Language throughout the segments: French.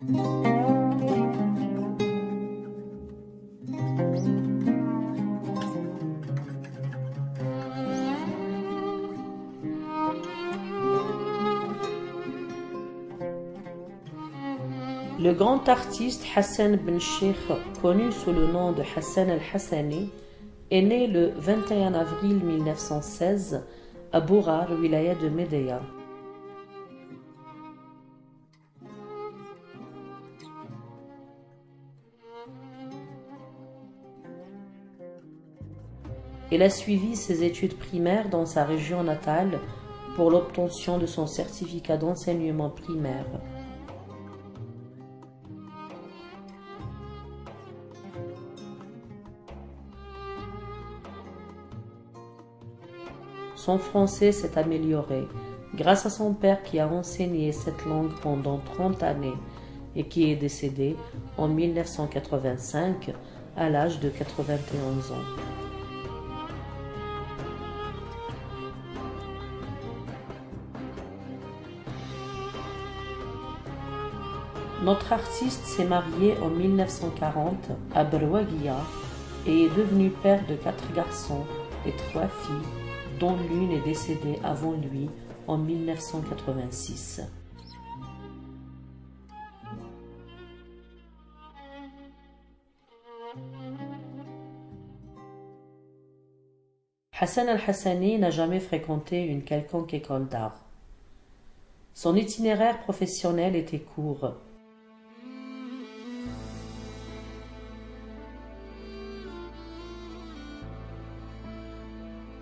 Le grand artiste Hassan Ben Cheikh, connu sous le nom de Hassan al-Hassani, est né le 21 avril 1916 à Bourar, wilaya de Médéa. Il a suivi ses études primaires dans sa région natale pour l'obtention de son certificat d'enseignement primaire. Son français s'est amélioré grâce à son père qui a enseigné cette langue pendant 30 années et qui est décédé en 1985 à l'âge de 91 ans. Notre artiste s'est marié en 1940 à Berwaguiya et est devenu père de 4 garçons et 3 filles, dont l'une est décédée avant lui en 1986. Hassan al-Hassani n'a jamais fréquenté une quelconque école d'art. Son itinéraire professionnel était court.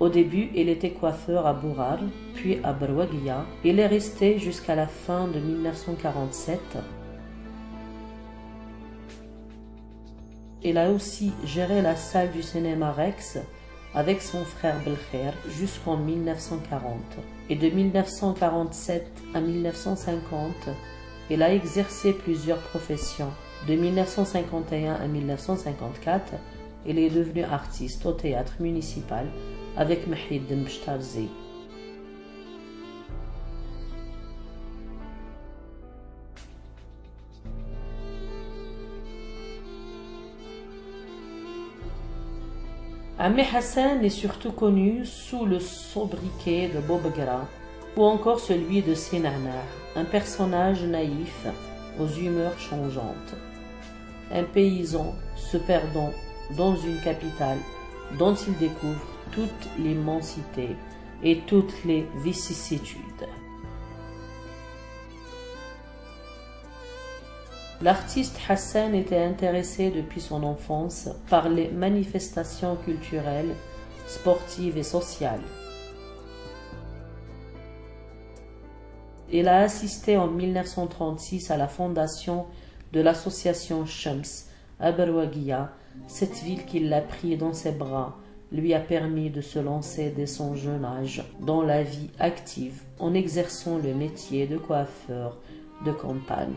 Au début, il était coiffeur à Bourar, puis à Berwaguiya. Il est resté jusqu'à la fin de 1947. Il a aussi géré la salle du cinéma Rex avec son frère Belkher jusqu'en 1940. Et de 1947 à 1950, il a exercé plusieurs professions. De 1951 à 1954, il est devenu artiste au théâtre municipal avec Mouhidine Bechtarzi. Ammi Hassan est surtout connu sous le sobriquet de Bobgra ou encore celui de Sinana, un personnage naïf aux humeurs changeantes. Un paysan se perdant dans une capitale dont il découvre toute l'immensité et toutes les vicissitudes. L'artiste Hassan était intéressé depuis son enfance par les manifestations culturelles, sportives et sociales. Il a assisté en 1936 à la fondation de l'association Shams à Berwaguiya. Cette ville qu'il a pris dans ses bras lui a permis de se lancer dès son jeune âge dans la vie active en exerçant le métier de coiffeur de campagne.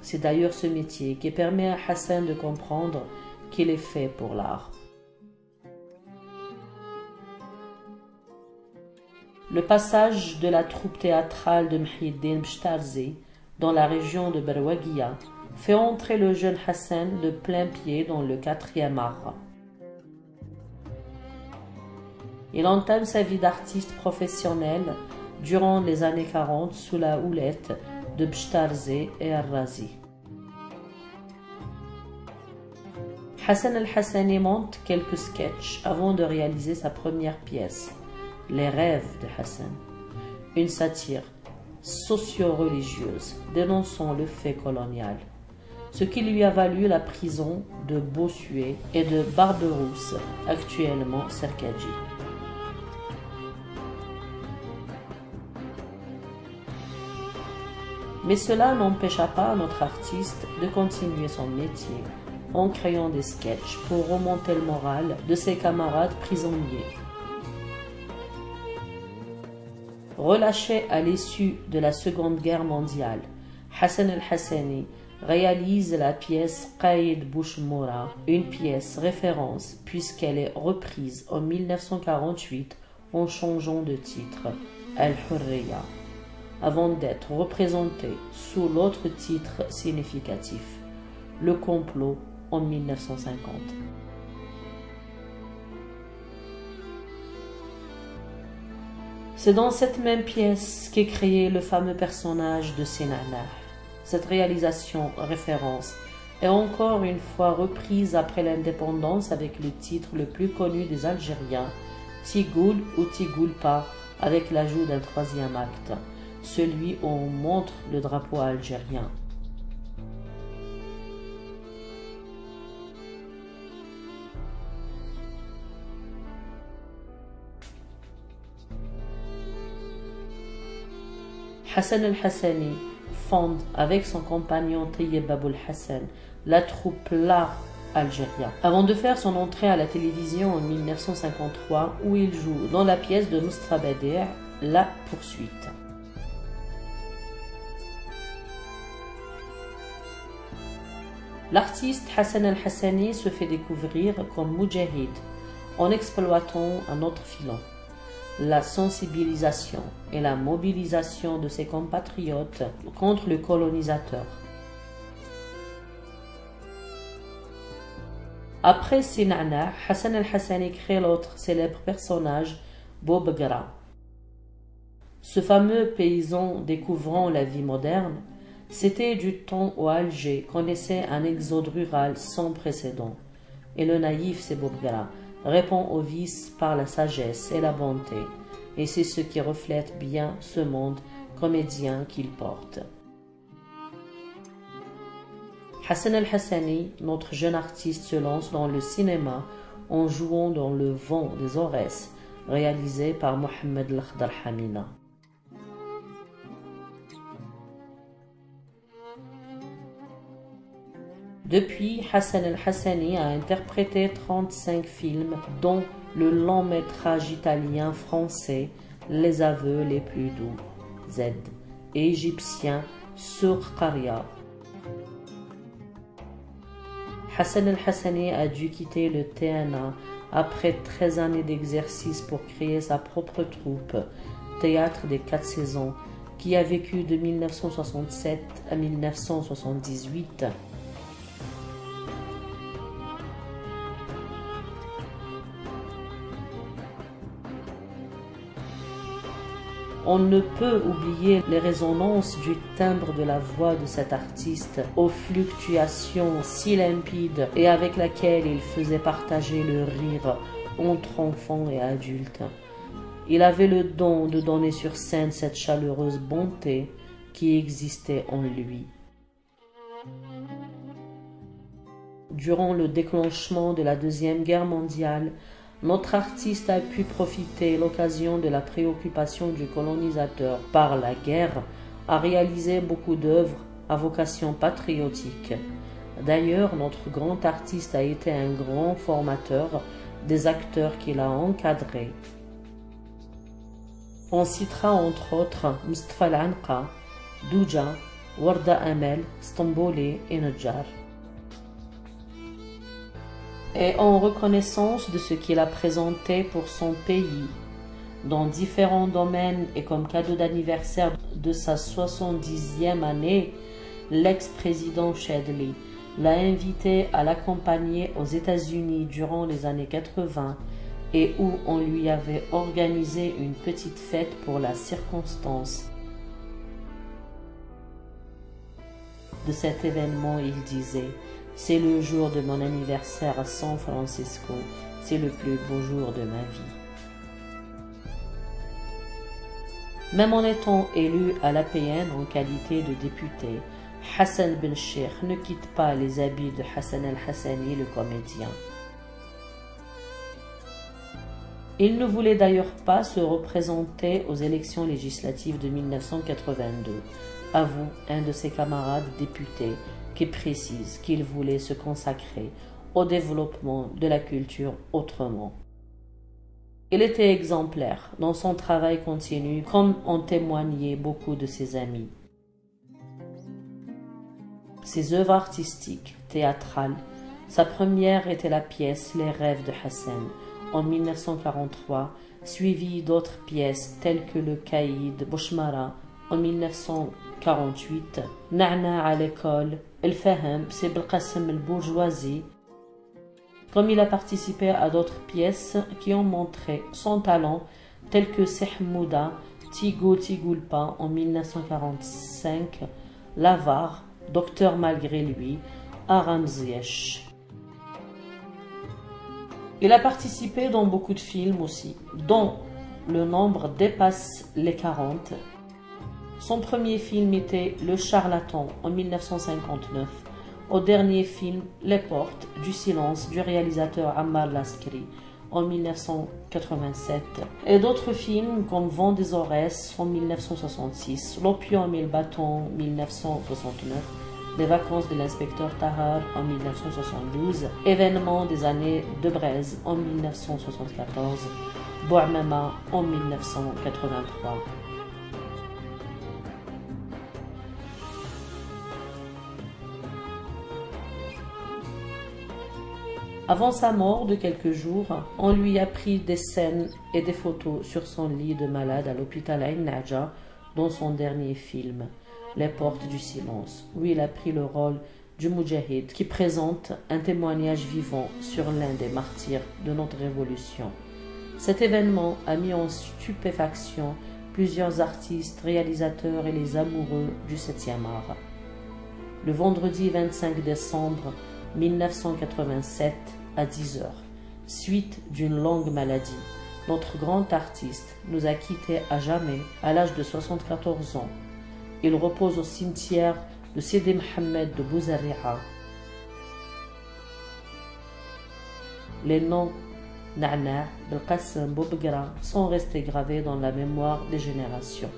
C'est d'ailleurs ce métier qui permet à Hassan de comprendre qu'il est fait pour l'art. Le passage de la troupe théâtrale de Mouhidine Bechtarzi dans la région de Berwaguiya fait entrer le jeune Hassan de plein pied dans le 4e art. Il entame sa vie d'artiste professionnel durant les années 40 sous la houlette de Bechtarzi et Al-Razi. Hassan al-Hassani monte quelques sketchs avant de réaliser sa première pièce, Les rêves de Hassan, une satire socio-religieuse dénonçant le fait colonial, ce qui lui a valu la prison de Bossuet et de Barberousse, actuellement Serkadji. Mais cela n'empêcha pas notre artiste de continuer son métier en créant des sketchs pour remonter le moral de ses camarades prisonniers. Relâché à l'issue de la Seconde Guerre mondiale, Hassan al-Hassani réalise la pièce Qaïd Bouchmoura, une pièce référence puisqu'elle est reprise en 1948 en changeant de titre, Al-Hurriya. avant d'être représenté sous l'autre titre significatif, Le complot, en 1950. C'est dans cette même pièce qu'est créé le fameux personnage de Sinana. Cette réalisation référence est encore une fois reprise après l'indépendance avec le titre le plus connu des Algériens, Tigoul ou Tigoulpa, avec l'ajout d'un troisième acte, celui où on montre le drapeau algérien. Hassan el-Hassani fonde avec son compagnon Tayyib Abou Hassan la troupe La Algérie, avant de faire son entrée à la télévision en 1953 où il joue dans la pièce de Moustapha Bader, La Poursuite. L'artiste Hassan el-Hassani se fait découvrir comme Moudjahid en exploitant un autre filon, la sensibilisation et la mobilisation de ses compatriotes contre le colonisateur. Après Sinana, Hassan el-Hassani crée l'autre célèbre personnage, Boubagra. Ce fameux paysan découvrant la vie moderne, c'était du temps où Alger connaissait un exode rural sans précédent. Et le naïf, c'est Boubagra, répond aux vices par la sagesse et la bonté, et c'est ce qui reflète bien ce monde comédien qu'il porte. Hassan el-Hassani, notre jeune artiste, se lance dans le cinéma en jouant dans Le vent des Aurès, réalisé par Mohamed El-Khdar Hamina. Depuis, Hassan el-Hassani a interprété 35 films, dont le long métrage italien-français Les aveux les plus doux, Z, et égyptien Sur Qaria. Hassan el-Hassani a dû quitter le TNA après 13 années d'exercice pour créer sa propre troupe, Théâtre des 4 saisons, qui a vécu de 1967 à 1978. On ne peut oublier les résonances du timbre de la voix de cet artiste, aux fluctuations si limpides et avec laquelle il faisait partager le rire entre enfants et adultes. Il avait le don de donner sur scène cette chaleureuse bonté qui existait en lui. Durant le déclenchement de la Deuxième Guerre mondiale, notre artiste a pu profiter l'occasion de la préoccupation du colonisateur par la guerre à réaliser beaucoup d'œuvres à vocation patriotique. D'ailleurs, notre grand artiste a été un grand formateur des acteurs qu'il a encadrés. On citera entre autres Mustafa Al-Anqa, Douja, Warda Amel, Stambouli et Nadjar. Et en reconnaissance de ce qu'il a présenté pour son pays dans différents domaines et comme cadeau d'anniversaire de sa 70e année, l'ex-président Chadli l'a invité à l'accompagner aux États-Unis durant les années 80 et où on lui avait organisé une petite fête pour la circonstance. De cet événement, il disait: c'est le jour de mon anniversaire à San Francisco. C'est le plus beau jour de ma vie. Même en étant élu à l'APN en qualité de député, Hassan Ben Cheikh ne quitte pas les habits de Hassan el-Hassani, le comédien. Il ne voulait d'ailleurs pas se représenter aux élections législatives de 1982, avoue un de ses camarades députés, qui précise qu'il voulait se consacrer au développement de la culture autrement. Il était exemplaire dans son travail continu, comme en témoignaient beaucoup de ses amis. Ses œuvres artistiques, théâtrales, sa première était la pièce Les rêves de Hassan, en 1943, suivie d'autres pièces telles que Le Caïd, Bouchmara en 1948, Na'na à l'école, El Fahem, c'est Belkacem el Bourgeoisie. Comme il a participé à d'autres pièces qui ont montré son talent, telles que Sehmouda, Tigo Tigulpa en 1945, L'Avare, Docteur malgré lui, Aram Ziyech. Il a participé dans beaucoup de films aussi, dont le nombre dépasse les 40. Son premier film était Le Charlatan en 1959, au dernier film Les Portes du silence du réalisateur Ammar Laskri en 1987, et d'autres films comme Vent des Aurès en 1966, L'Opium et le Bâton 1969, Les Vacances de l'inspecteur Tahar en 1972, Événements des années de Braise en 1974, Bouamama en 1983. Avant sa mort de quelques jours, on lui a pris des scènes et des photos sur son lit de malade à l'hôpital Ain Nadja dans son dernier film, Les Portes du Silence, où il a pris le rôle du Moudjahid qui présente un témoignage vivant sur l'un des martyrs de notre révolution. Cet événement a mis en stupéfaction plusieurs artistes, réalisateurs et les amoureux du 7e art. Le vendredi 25 décembre 1987 à 10 h, suite d'une longue maladie, notre grand artiste nous a quittés à jamais à l'âge de 74 ans. Il repose au cimetière de Sidi Mohamed de Bouzarriha. Les noms Na'na, Belkacem, Boubegra sont restés gravés dans la mémoire des générations.